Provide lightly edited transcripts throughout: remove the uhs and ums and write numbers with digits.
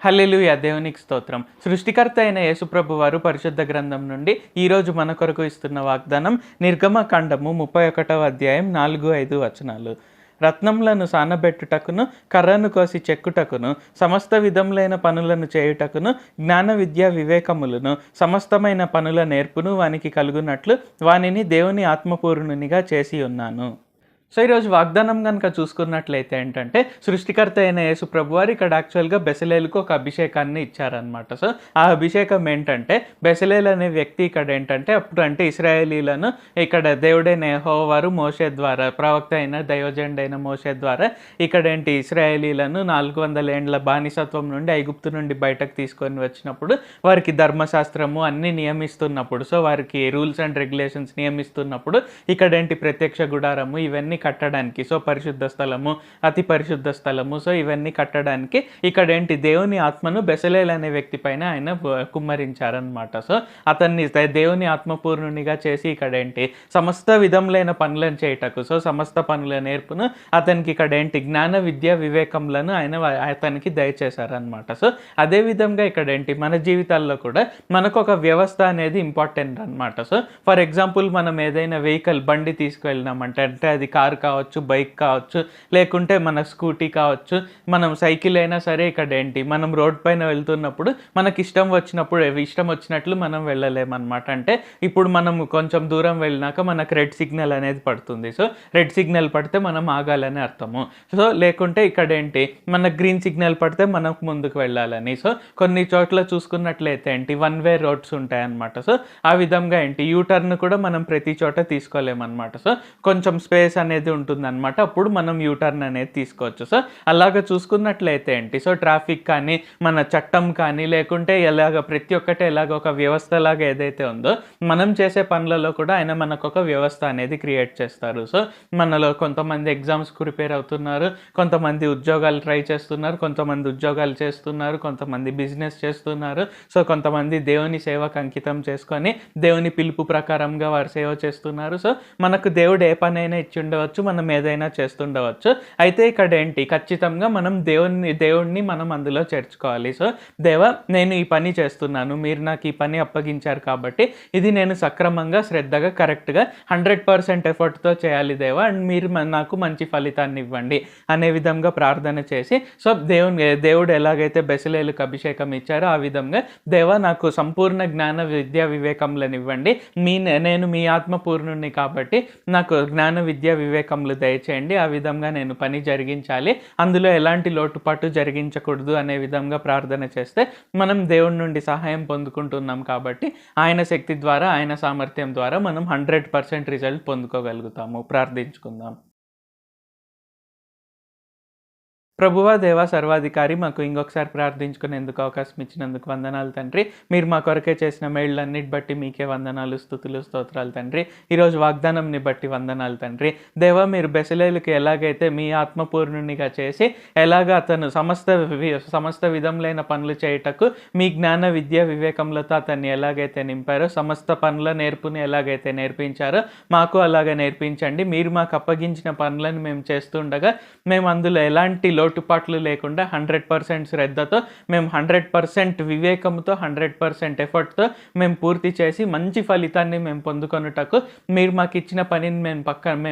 హల్లెలూయా! దేవునికి స్తోత్రం. సృష్టికర్త అయిన యేసుప్రభు వారు పరిశుద్ధ గ్రంథం నుండి ఈరోజు మన కొరకు ఇస్తున్న వాగ్దానం నిర్గమకాండము 31వ అధ్యాయం 4, 5 వచనాలు. రత్నములను సానబెట్టుటకును, కర్రను కోసి చెక్కుటకును, సమస్త విధములైన పనులను చేయుటకును, జ్ఞాన విద్యా వివేకములను, సమస్తమైన పనుల నేర్పును వానికి కలుగునట్లు వానిని దేవుని ఆత్మపూర్ణునిగా చేసి ఉన్నాను. సో ఈరోజు వాగ్దానం కనుక చూసుకున్నట్లయితే ఏంటంటే, సృష్టికర్త అయిన యేసు ప్రభువారు ఇక్కడ యాక్చువల్గా బెసలేలుకు ఒక అభిషేకాన్ని ఇచ్చారనమాట. సో ఆ అభిషేకం ఏంటంటే, బెసలేల్ అనే వ్యక్తి ఇక్కడ ఏంటంటే అప్పుడు అంటే ఇశ్రాయేలీలను ఇక్కడ దేవుడైన యెహోవా వారు మోషే ద్వారా, ప్రవక్త అయిన దైవజనుడైన మోషే ద్వారా ఇక్కడ ఏంటి ఇశ్రాయేలీలను 400 ఏండ్ల బానిసత్వం నుండి ఐగుప్తు నుండి బయటకు తీసుకొని వచ్చినప్పుడు వారికి ధర్మశాస్త్రము అన్నీ నియమిస్తున్నప్పుడు, సో వారికి రూల్స్ అండ్ రెగ్యులేషన్స్ నియమిస్తున్నప్పుడు ఇక్కడ ఏంటి ప్రత్యక్ష గుడారము ఇవన్నీ కట్టడానికి, సో పరిశుద్ధ స్థలము, అతి పరిశుద్ధ స్థలము, సో ఇవన్నీ కట్టడానికి ఇక్కడ ఏంటి దేవుని ఆత్మను బెసలేల్ అనే వ్యక్తి పైన ఆయన కుమ్మరించారనమాట. సో అతన్ని దేవుని ఆత్మపూర్ణునిగా చేసి ఇక్కడ ఏంటి సమస్త విధములైన పనులను చేయుటకు, సో సమస్త పనుల నేర్పును అతనికి ఇక్కడ ఏంటి జ్ఞాన విద్య వివేకములను ఆయన అతనికి దయచేశారనమాట. సో అదే విధంగా ఇక్కడ ఏంటి మన జీవితాల్లో కూడా మనకు ఒక వ్యవస్థ అనేది ఇంపార్టెంట్ అనమాట. సో ఫర్ ఎగ్జాంపుల్ మనం ఏదైనా వెహికల్ బండి తీసుకువెళ్ళినామంటే, అంటే అది కార్ కావచ్చు, బైక్ కావచ్చు, లేకుంటే మన స్కూటీ కావచ్చు, మనం సైకిల్ అయినా సరే ఇక్కడ ఏంటి మనం రోడ్ పైన వెళ్తున్నప్పుడు మనకి ఇష్టం వచ్చినట్లు మనం వెళ్ళలేమన్నమాట. అంటే ఇప్పుడు మనం కొంచెం దూరం వెళ్ళినాక మనకు రెడ్ సిగ్నల్ అనేది పడుతుంది. సో రెడ్ సిగ్నల్ పడితే మనం ఆగాలని అర్థము. సో లేకుంటే ఇక్కడ ఏంటి మనకు గ్రీన్ సిగ్నల్ పడితే మనం ముందుకు వెళ్ళాలని. సో కొన్ని చోట్ల చూసుకున్నట్లయితే ఏంటి వన్ వే రోడ్స్ ఉంటాయన్నమాట. సో ఆ విధంగా ఏంటి యూటర్న్ కూడా మనం ప్రతి చోట తీసుకోలేమన్నమాట. సో కొంచెం స్పేస్ అనేది ఉంటుందన్నమాట, అప్పుడు మనం యూటర్న్ అనేది తీసుకోవచ్చు. సో అలాగ చూసుకున్నట్లయితే ఏంటి సో ట్రాఫిక్ కానీ మన చట్టం కానీ లేకుంటే ఎలాగ ప్రతి ఒక్కటి ఎలాగ ఒక వ్యవస్థ లాగా ఏదైతే ఉందో మనం చేసే పనులలో కూడా ఆయన మనకు ఒక వ్యవస్థ అనేది క్రియేట్ చేస్తారు. సో మనలో కొంతమంది ఎగ్జామ్స్ ప్రిపేర్ అవుతున్నారు, కొంతమంది ఉద్యోగాలు ట్రై చేస్తున్నారు, కొంతమంది ఉద్యోగాలు చేస్తున్నారు, కొంతమంది బిజినెస్ చేస్తున్నారు, సో కొంతమంది దేవుని సేవకు అంకితం చేసుకొని దేవుని పిలుపు ప్రకారంగా వారు సేవ చేస్తున్నారు. సో మనకు దేవుడు ఏ పనైనా ఇచ్చి ఉండవచ్చు, మనం ఏదైనా చేస్తుండవచ్చు. అయితే ఇక్కడ ఏంటి ఖచ్చితంగా మనం దేవుణ్ణి మనం అందులో చేర్చుకోవాలి. సో దేవా, నేను ఈ పని చేస్తున్నాను, మీరు నాకు ఈ పని అప్పగించారు కాబట్టి ఇది నేను సక్రమంగా శ్రద్ధగా కరెక్ట్గా 100% ఎఫర్ట్తో చేయాలి దేవా, అండ్ మీరు నాకు మంచి ఫలితాన్ని ఇవ్వండి అనే విధంగా ప్రార్థన చేసి, సో దేవుడు ఎలాగైతే బెసలేలుకు అభిషేకం ఇచ్చారో ఆ విధంగా దేవా నాకు సంపూర్ణ జ్ఞాన విద్యా వివేకములను ఇవ్వండి, నేను మీ ఆత్మపూర్ణుణ్ణి కాబట్టి నాకు జ్ఞాన విద్యా వివేకములు దయచేయండి, ఆ విధంగా నేను పని జరిగించాలి, అందులో ఎలాంటి లోటుపాటు జరిగించకూడదు అనే విధంగా ప్రార్థన చేస్తే మనం దేవుడి నుండి సహాయం పొందుకుంటున్నాం కాబట్టి ఆయన శక్తి ద్వారా, ఆయన సామర్థ్యం ద్వారా మనం 100% రిజల్ట్ పొందుకోగలుగుతాము. ప్రార్థించుకుందాం. ప్రభువా, దేవా, సర్వాధికారి, మాకు ఇంకొకసారి ప్రార్థించుకునేందుకు అవకాశం ఇచ్చినందుకు వందనాలు తండ్రి. మీరు మా కొరకే చేసిన మేళ్ళన్నిటి బట్టి మీకే వందనాలు, స్తుతులు, స్తోత్రాలు తండ్రి. ఈరోజు వాగ్దానంని బట్టి వందనాలు తండ్రి. దేవా, మీరు బెసలేలుకి ఎలాగైతే మీ ఆత్మపూర్ణునిగా చేసి ఎలాగ అతను సమస్త విధములైన పనులు చేయుటకు మీ జ్ఞాన విద్య వివేకములతో అతన్ని ఎలాగైతే నింపారో, సమస్త పనుల నేర్పుని ఎలాగైతే నేర్పించారో మాకు అలాగే నేర్పించండి. మీరు మాకు అప్పగించిన పనులను మేము చేస్తుండగా మేము అందులో ఎలాంటి లోటుపాట్లు లేకుండా 100% శ్రద్ధతో మేము 100% వివేకంతో 100% ఎఫర్ట్తో మేము పూర్తి చేసి మంచి ఫలితాన్ని మేము పొందుకొనుటకు మీరు మాకు ఇచ్చిన పనిని మేము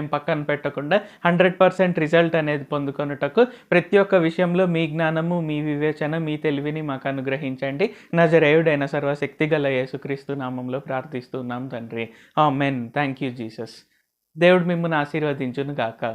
పక్కన పెట్టకుండా 100% రిజల్ట్ అనేది పొందుకొనుటకు ప్రతి ఒక్క విషయంలో మీ జ్ఞానము, మీ వివేచన, మీ తెలివిని మాకు అనుగ్రహించండి. నజరేయుడైన సర్వశక్తి గల యేసుక్రీస్తు నామంలో ప్రార్థిస్తున్నాం తండ్రి. ఆమేన్. Thank you Jesus. దేవుడు మిమ్మల్ని ఆశీర్వదించును గాక.